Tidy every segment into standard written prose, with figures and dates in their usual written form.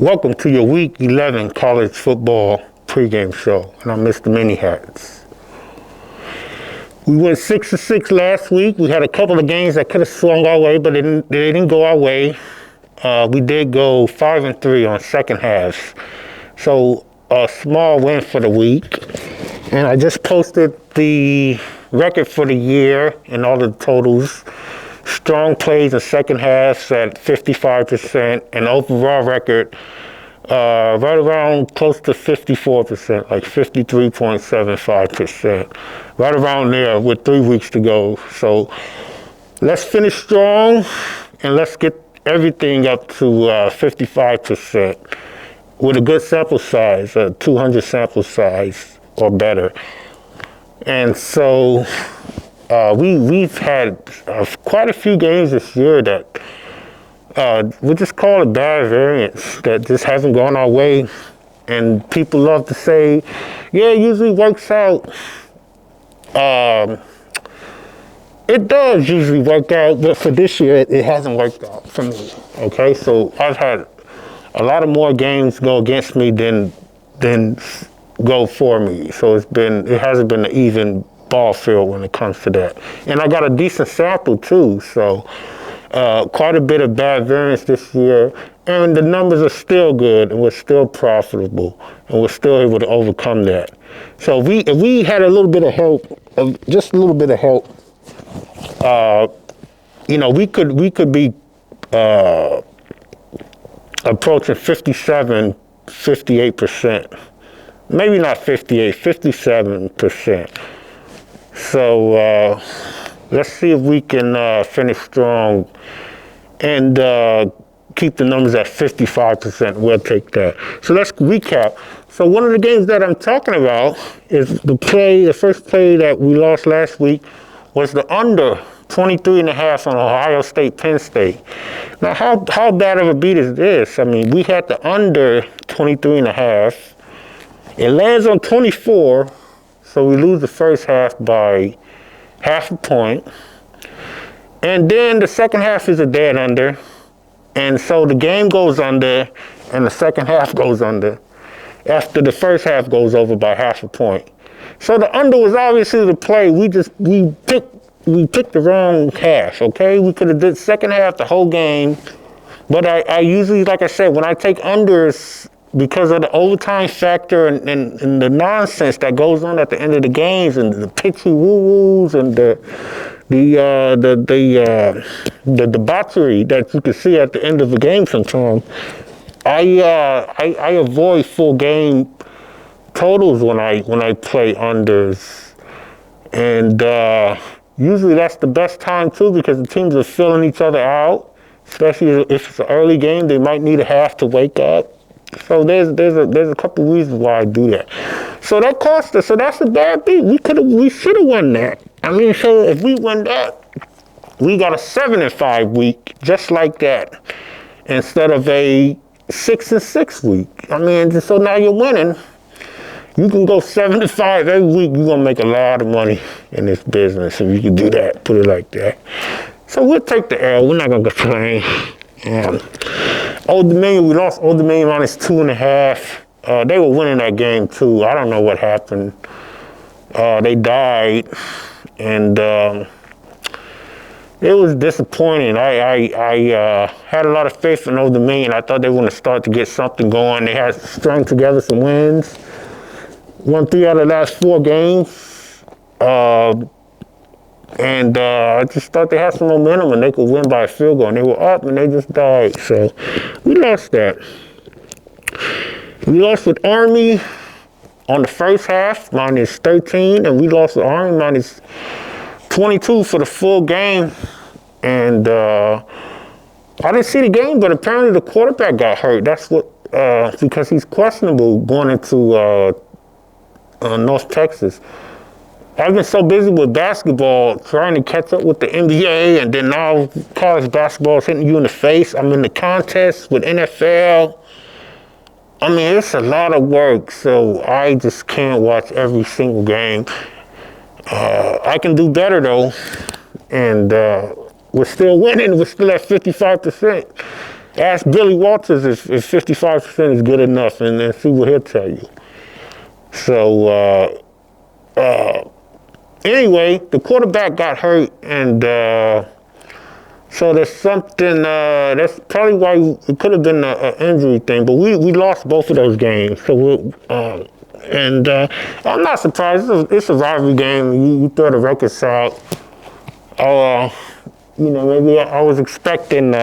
Welcome to your Week 11 college football pregame show, and I'm Mr. Mini Hats. We went 6-6 last week. We had a couple of games that could have swung our way, but they didn't go our way. We did go 5-3 on second halves, so a small win for the week. And I just posted the record for the year and all the totals. Strong plays in second halves at 55%, and overall record right around close to 54%, like 53.75%. Right around there with 3 weeks to go. So let's finish strong and let's get everything up to 55% with a good sample size, a 200 sample size or better. And so we've had quite a few games this year that we just call it bad variance, that just hasn't gone our way. And people love to say, yeah, it usually works out. It does usually work out, but for this year, it hasn't worked out for me. Okay, so I've had a lot of more games go against me than go for me. So it hasn't been an even ball field when it comes to that. And I got a decent sample too, so quite a bit of bad variance this year. And the numbers are still good, and we're still profitable, and we're still able to overcome that. So if we had a little bit of help, just a little bit of help, we could be approaching 58%. Maybe not 58, 57%. So let's see if we can finish strong and keep the numbers at 55%. We'll take that. So let's recap. So one of the games that I'm talking about is the first play that we lost last week was the under 23.5 on Ohio State, Penn State. Now, how bad of a beat is this? I mean, we had the under 23.5. It lands on 24. So we lose the first half by half a point. And then the second half is a dead under. And so the game goes under and the second half goes under after the first half goes over by half a point. So the under was obviously the play. We picked the wrong half, okay? We could have did second half the whole game. But I usually, like I said, when I take unders, because of the overtime factor and the nonsense that goes on at the end of the games and the pitchy woo-woos and the debauchery that you can see at the end of the game sometimes, I avoid full game totals when I play unders. And usually that's the best time too, because the teams are filling each other out, especially if it's an early game. They might need a half to wake up. So there's a couple reasons why I do that. So that cost us. So that's a bad beat. We should have won that. I mean, so if we win that, we got a 7-5 week, just like that, instead of a 6-6 week. I mean, so now you're winning. You can go 7-5 every week. You're gonna make a lot of money in this business if you can do that. Put it like that. So we'll take the L. We're not gonna complain. Old Dominion, we lost Old Dominion minus 2.5. They were winning that game too. I don't know what happened. They died, and it was disappointing. I had a lot of faith in Old Dominion. I thought they were going to start to get something going. They had strung together some wins. Won 3 out of the last 4 games. And I just thought they had some momentum and they could win by a field goal. And they were up and they just died. So we lost that. We lost with Army on the first half, minus 13. And we lost with Army minus 22 for the full game. And I didn't see the game, but apparently the quarterback got hurt. That's what, because he's questionable going into North Texas. I've been so busy with basketball, trying to catch up with the NBA, and then now college basketball is hitting you in the face. I'm in the contest with NFL. I mean, it's a lot of work, so I just can't watch every single game. I can do better, though, and we're still winning. We're still at 55%. Ask Billy Walters if 55% is good enough, and see what he'll tell you. So anyway, the quarterback got hurt, and so there's something. That's probably why it could have been an injury thing. But we lost both of those games. So I'm not surprised. It's a rivalry game. You throw the records out. Maybe I was expecting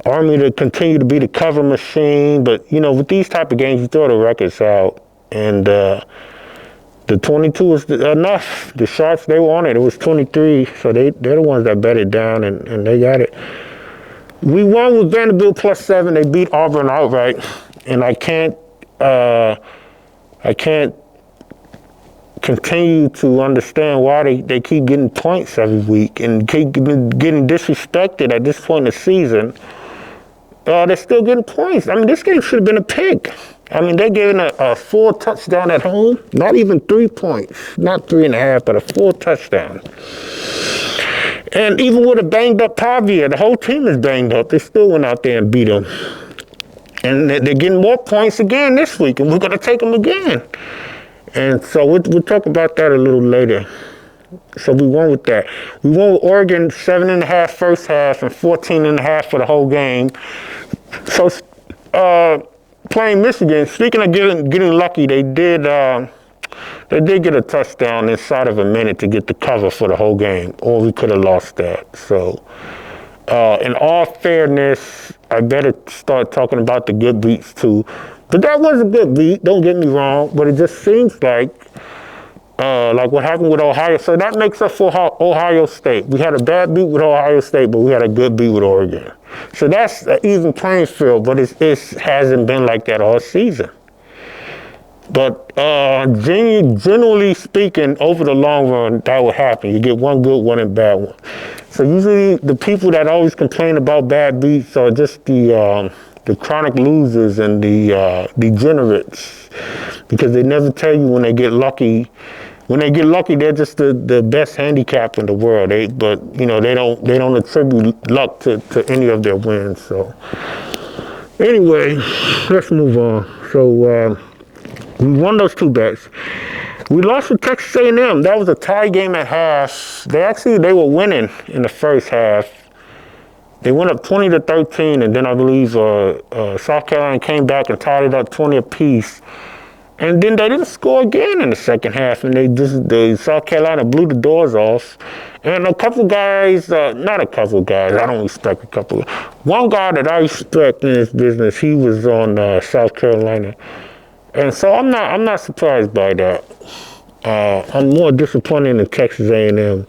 Army to continue to be the cover machine, but with these type of games, you throw the records out, and the 22 was enough. The Sharps, they won it. It was 23, so they're the ones that bet it down, and they got it. We won with Vanderbilt +7. They beat Auburn outright, and I can't continue to understand why they keep getting points every week and keep getting disrespected at this point in the season. They're still getting points. I mean, this game should have been a pick. I mean, they're giving a full touchdown at home, not even 3 points, not 3.5, but a full touchdown. And even with a banged up Pavia, the whole team is banged up. They still went out there and beat them. And they're getting more points again this week, and we're going to take them again. And so we'll talk about that a little later. So we won with that. We won with Oregon 7.5 first half and 14.5 for the whole game. So playing Michigan, speaking of getting lucky, they did get a touchdown inside of a minute to get the cover for the whole game, or we could have lost that. So in all fairness, I better start talking about the good beats too. But that was a good beat, don't get me wrong, but it just seems like what happened with Ohio. So that makes up for Ohio State. We had a bad beat with Ohio State, but we had a good beat with Oregon. So that's an even playing field, but it hasn't been like that all season. But generally speaking, over the long run, that will happen. You get one good one and bad one. So usually the people that always complain about bad beats are just the chronic losers and the degenerates, because they never tell you when they get lucky. When they get lucky, they're just the best handicap in the world. They don't attribute luck to any of their wins. So anyway, let's move on. So we won those 2 bets. We lost to Texas A&M. That was a tie game at half. They were winning in the first half. They went up 20-13, and then I believe South Carolina came back and tied it up 20 apiece. And then they didn't score again in the second half, and South Carolina blew the doors off. And a couple guys, not a couple guys, I don't respect a couple. One guy that I respect in this business, he was on South Carolina. And so I'm not surprised by that. I'm more disappointed in Texas A&M.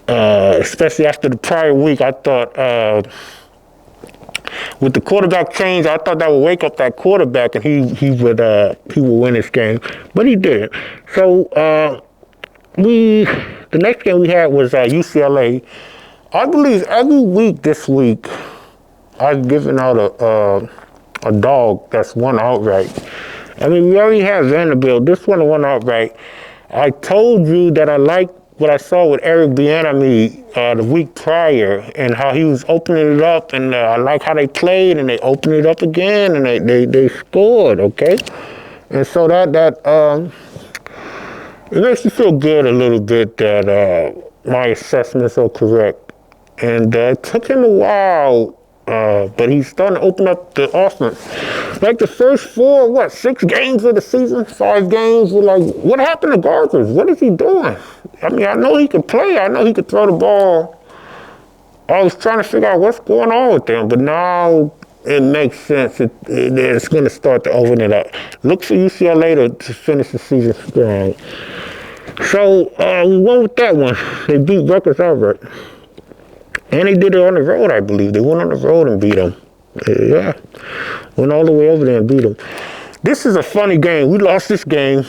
Especially after the prior week, I thought with the quarterback change, I thought that would wake up that quarterback and he would win this game, but he didn't. So the next game we had was UCLA. I believe every week this week I've given out a dog that's won outright. I mean, we already have Vanderbilt. This one won outright. I told you that I liked what I saw with Eric Bieniemy the week prior, and how he was opening it up, and I like how they played, and they opened it up again, and they scored, okay? And so that it makes me feel good a little bit that my assessments are correct. And it took him a while, but he's starting to open up the offense. Like the first 6 games of the season, 5 games, we're like, what happened to Gardner? What is he doing? I mean, I know he could play. I know he could throw the ball. I was trying to figure out what's going on with them, but now it makes sense. It's going to start to open it up. Look for UCLA to finish the season strong. So we won with that one. They beat Rutgers outright. And they did it on the road, I believe. They went on the road and beat them. Yeah. Went all the way over there and beat them. This is a funny game. We lost this game.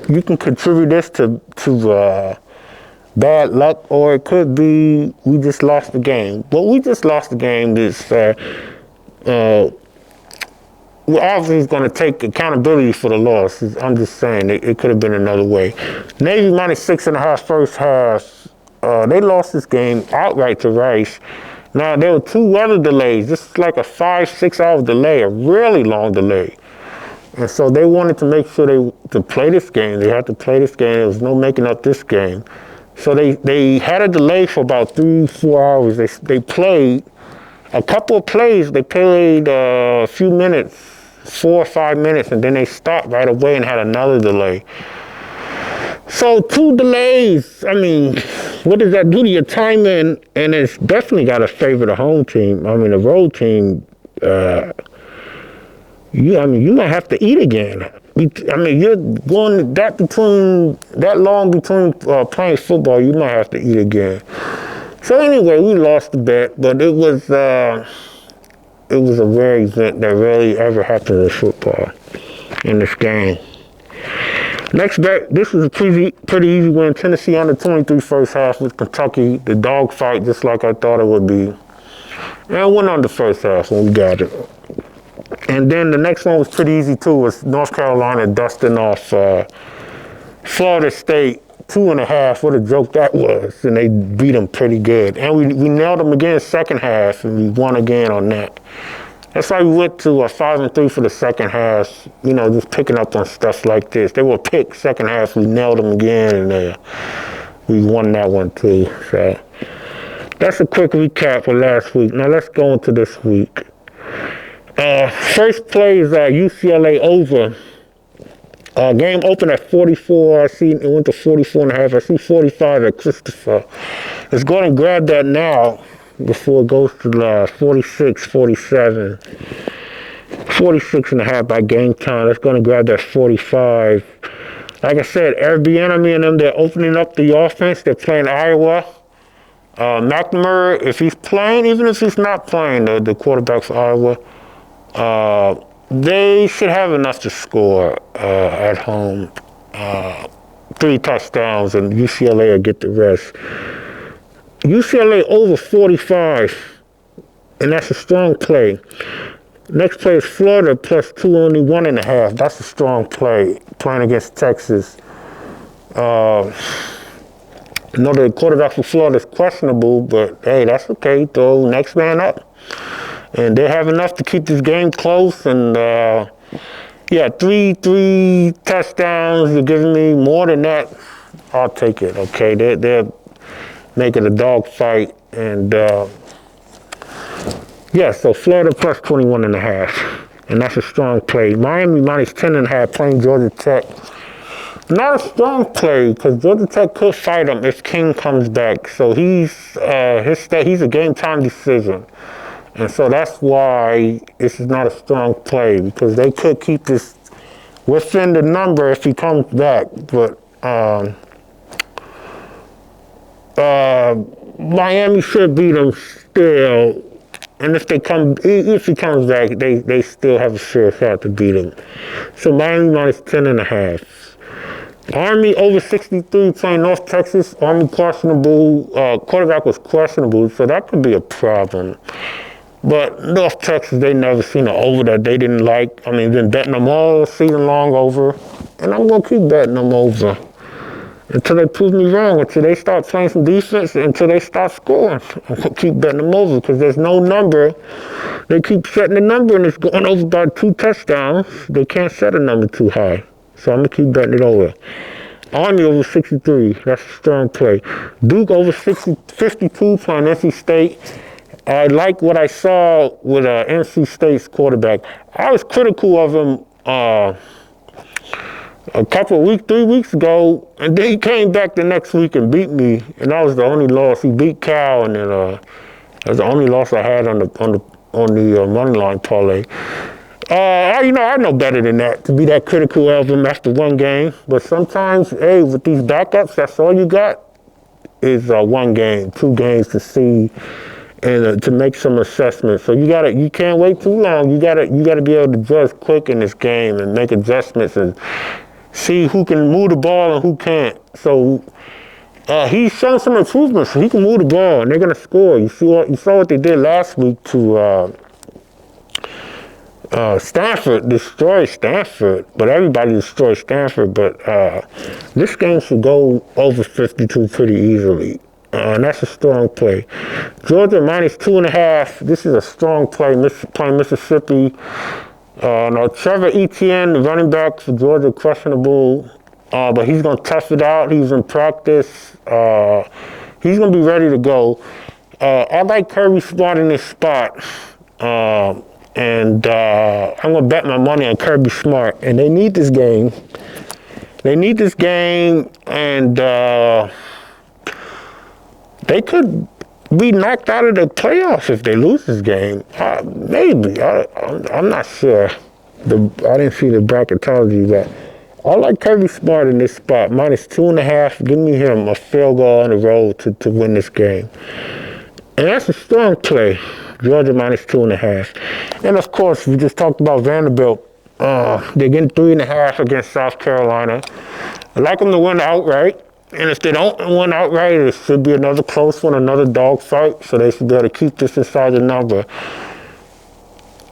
You can contribute this to bad luck, or it could be we just lost the game. But we just lost the game. We're obviously going to take accountability for the loss. I'm just saying it could have been another way. Navy -6.5 first half. They lost this game outright to Rice. Now, there were 2 weather delays. This is like a 5-6 hour delay, a really long delay. And so they wanted to make sure to play this game. They had to play this game. There was no making up this game. So they had a delay for about 3-4 hours. They played a couple of plays. They played a few minutes, 4 or 5 minutes, and then they stopped right away and had another delay. So 2 delays. I mean, what does that do to your timing? And it's definitely got to favor the home team. I mean, the road team. You might have to eat again. I mean, you're going that long between playing football. You might have to eat again. So anyway, we lost the bet, but it was a rare event that rarely ever happened in football in this game. Next bet, this was a pretty easy win. Tennessee under 23 first half with Kentucky. The dog fight, just like I thought it would be. And I went on the first half when we got it. And then the next one was pretty easy too. Was North Carolina dusting off Florida State 2.5. What a joke that was! And they beat them pretty good. And we nailed them again second half, and we won again on that. That's why we went to 5-3 for the second half. You know, just picking up on stuff like this. They were picked second half. We nailed them again, and we won that one too. So that's a quick recap for last week. Now let's go into this week. First play is UCLA over. Game opened at 44. I see it went to 44.5. I see 45 at Christopher. Let's go ahead and grab that now before it goes to 46, 47. 46.5 by game time. Let's go ahead and grab that 45. Like I said, Eric Bieniemy and them, they're opening up the offense. They're playing Iowa. McNamara, if he's playing, even if he's not playing, the quarterback for Iowa, they should have enough to score at home. 3 touchdowns, and UCLA will get the rest. UCLA over 45, and that's a strong play. Next play is Florida plus 2, only 1.5. That's a strong play, playing against Texas. I know the quarterback for Florida is questionable, but hey, that's okay. Throw next man up. And they have enough to keep this game close. And three touchdowns. You're giving me more than that. I'll take it. Okay, they're making a dog fight. And so Florida plus 21.5, and that's a strong play. Miami minus 10.5 playing Georgia Tech. Not a strong play because Georgia Tech could fight him if King comes back. So he's a game time decision. And so that's why this is not a strong play, because they could keep this within the number if he comes back. But Miami should beat them still. And if he comes back, they still have a fair shot to beat him. So Miami minus 10.5. Army over 63 playing North Texas. Army questionable. Quarterback was questionable, so that could be a problem. But North Texas, they never seen an over that they didn't like. I mean, been betting them all season long over. And I'm going to keep betting them over until they prove me wrong, until they start playing some defense, until they start scoring. I'm going to keep betting them over because there's no number. They keep setting the number, and it's going over by 2 touchdowns. They can't set a number too high. So I'm going to keep betting it over. Army over 63. That's a strong play. Duke over 52 playing NC State. I like what I saw with NC State's quarterback. I was critical of him a couple of weeks, 3 weeks ago, and then he came back the next week and beat me, and that was the only loss. He beat Cal, and then that's the only loss I had on the money line parlay. I know better than that, to be that critical of him after one game. But sometimes, hey, with these backups, that's all you got is 1 game, 2 games to see and to make some assessments. So you can't wait too long. You gotta be able to judge quick in this game and make adjustments and see who can move the ball and who can't. So he's shown some improvements. So he can move the ball and they're gonna score. You saw what they did last week to Stanford, destroyed Stanford, but everybody destroyed Stanford. But this game should go over 52 pretty easily. And that's a strong play. Georgia minus 2.5. This is a strong play. Playing Mississippi. Now Trevor Etienne, the running back for Georgia, questionable, but he's gonna tough it out. He's in practice. He's gonna be ready to go. I like Kirby Smart in this spot, and I'm gonna bet my money on Kirby Smart. And they need this game. They need this game, and they could be knocked out of the playoffs if they lose this game. Maybe. I'm not sure. I didn't see the bracketology, but I like Kirby Smart in this spot. Minus 2.5. Give me him a field goal on the road to win this game. And that's a strong play. Georgia minus 2.5. And of course, we just talked about Vanderbilt. They're getting 3.5 against South Carolina. I like them to win outright. And if they don't win outright, it should be another close one, another dogfight. So they should be able to keep this inside the number.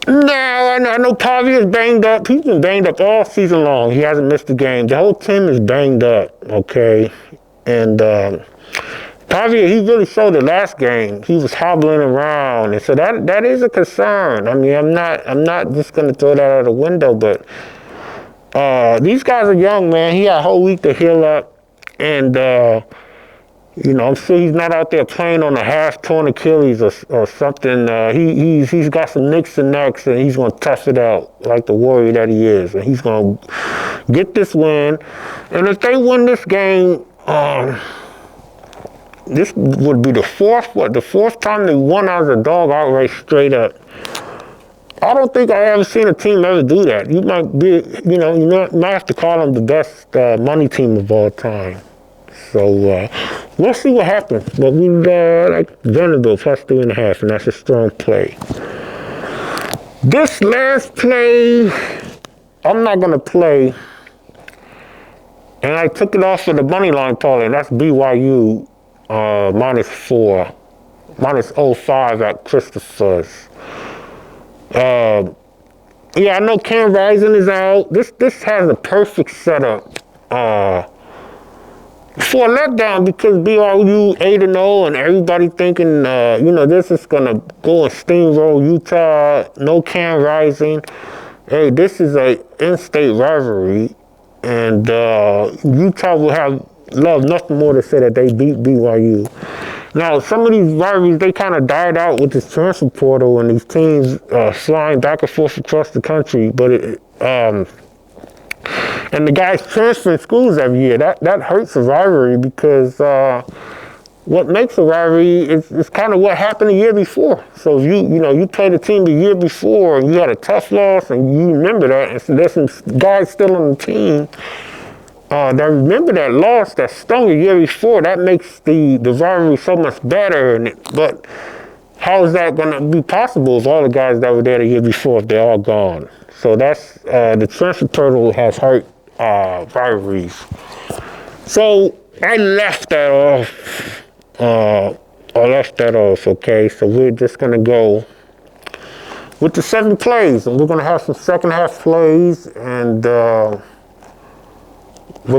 Now, I know Pavia is banged up. He's been banged up all season long. He hasn't missed a game. The whole team is banged up, okay? And Pavia, he really showed the last game. He was hobbling around. And so that is a concern. I mean, I'm not just going to throw that out the window, but these guys are young, man. He had a whole week to heal up. And, I'm sure he's not out there playing on a half-torn Achilles or something. He's got some nicks and necks, and he's going to tough it out like the warrior that he is. And he's going to get this win. And if they win this game, this would be the fourth time they won as a dog outright straight up. I don't think I ever seen a team ever do that. You might be, you might have to call them the best money team of all time. So we'll see what happens. But we like Vanderbilt plus 3.5, and that's a strong play. This last play, I'm not gonna play, and I took it off of the money line parlay, and that's BYU minus 4, minus 0.5 at Christopher's. I know Cam Rising is out. This has a perfect setup for a letdown because BYU 8-0 and everybody thinking, this is gonna go and steamroll Utah. No Cam Rising. Hey, this is a in-state rivalry, and Utah will love nothing more to say that they beat BYU. Now, some of these rivalries, they kind of died out with this transfer portal and these teams flying back and forth across the country. But and the guys transferring schools every year, that hurts a rivalry because what makes a rivalry is kind of what happened the year before. So if you played a team the year before and you had a tough loss and you remember that, and so there's some guys still on the team that remember that loss that stung the year before, that makes the rivalry so much better. But how is that going to be possible if all the guys that were there the year before, if they're all gone? So that's the transfer portal has hurt rivalries. So I left that off. Okay? So we're just going to go with the 7 plays, and we're going to have some second half plays, and we're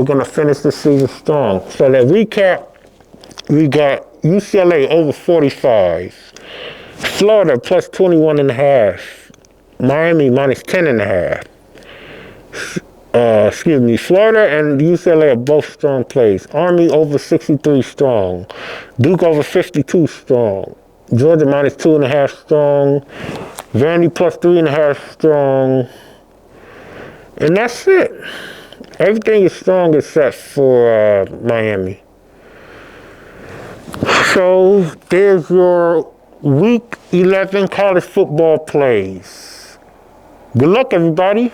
going to finish the season strong. So to recap, we got UCLA over 45, Florida plus 21.5, Miami minus 10.5. Florida and UCLA are both strong plays. Army over 63 strong. Duke over 52 strong. Georgia minus 2.5 strong. Vandy plus 3.5 strong. And that's it. Everything is strong except for Miami. So there's your Week 11 college football plays. Good luck, everybody.